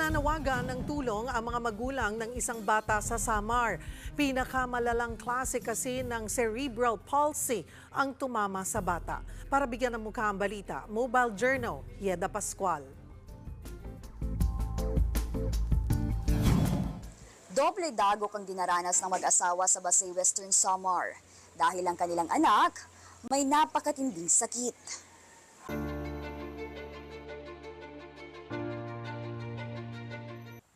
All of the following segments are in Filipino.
Nananawagan ng tulong ang mga magulang ng isang bata sa Samar. Pinakamalalang klase kasi ng cerebral palsy ang tumama sa bata. Para bigyan ng mukha ang balita, Mobile Journal, Yeda Pascual. Doble dagok ang dinaranas ng mag-asawa sa Basay, Western Samar dahil ang kanilang anak may napakatinding sakit.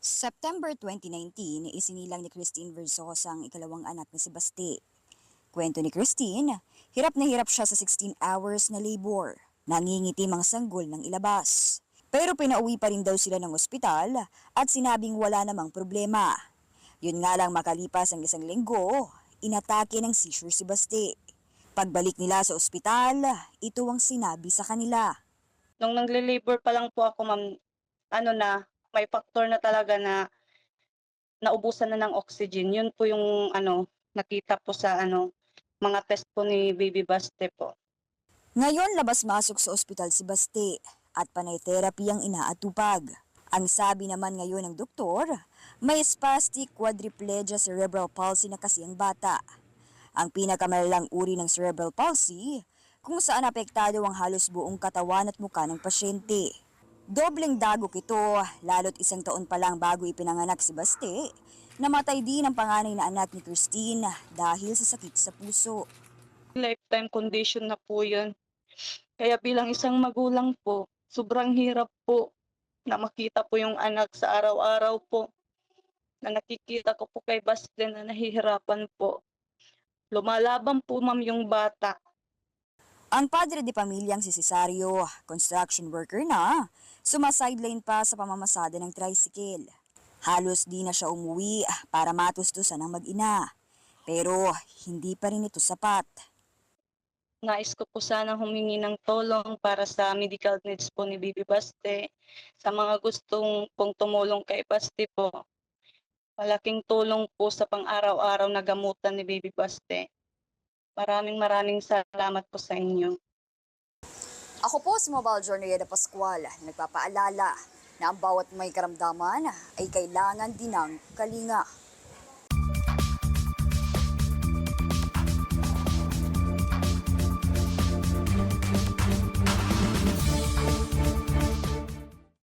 September 2019, isinilang ni Christine Versosa ang ikalawang anak na si Basti. Kwento ni Christine, hirap na hirap siya sa 16 hours na labor. Nangingitim ang sanggol ng ilabas. Pero pinauwi pa rin daw sila ng ospital at sinabing wala namang problema. Yun nga lang makalipas ang isang linggo, inatake ng seizure si Basti. Pagbalik nila sa ospital, ito ang sinabi sa kanila. Nung nagle-labor pa lang po ako, ma'am, may factor na talaga na naubusan na ng oxygen. Yun po yung nakita po sa mga test po ni Baby Baste po. Ngayon labas-masok sa ospital si Basti at panay therapy ang inaatupag. Ang sabi naman ngayon ng doktor, may spastic quadriplegia cerebral palsy na kasi ang bata. Ang pinakamalalang uri ng cerebral palsy kung saan apektado ang halos buong katawan at muka ng pasyente. Dobleng dagok ito, lalo't isang taon pa lang bago ipinanganak si Basti, namatay din ang panganay na anak ni Christine dahil sa sakit sa puso. Lifetime condition na po yun. Kaya bilang isang magulang po, sobrang hirap po na makita po yung anak sa araw-araw po. Na nakikita ko po kay Baste na nahihirapan po. Lumalaban po, ma'am, yung bata. Ang padre de pamilyang si Cesario, construction worker na, sumasideline pa sa pamamasada ng tricycle. Halos di na siya umuwi para matustusan ng mag-ina. Pero hindi pa rin ito sapat. Nais ko po sana humingi ng tulong para sa medical needs po ni Baby Baste. Sa mga gustong pong tumulong kay Baste po. Malaking tulong po sa pang-araw-araw na gamutan ni Baby Baste. Maraming salamat po sa inyo. Ako po si Mobile Journal Yeda Pascual, nagpapaalala na ang bawat may karamdaman ay kailangan din ng kalinga.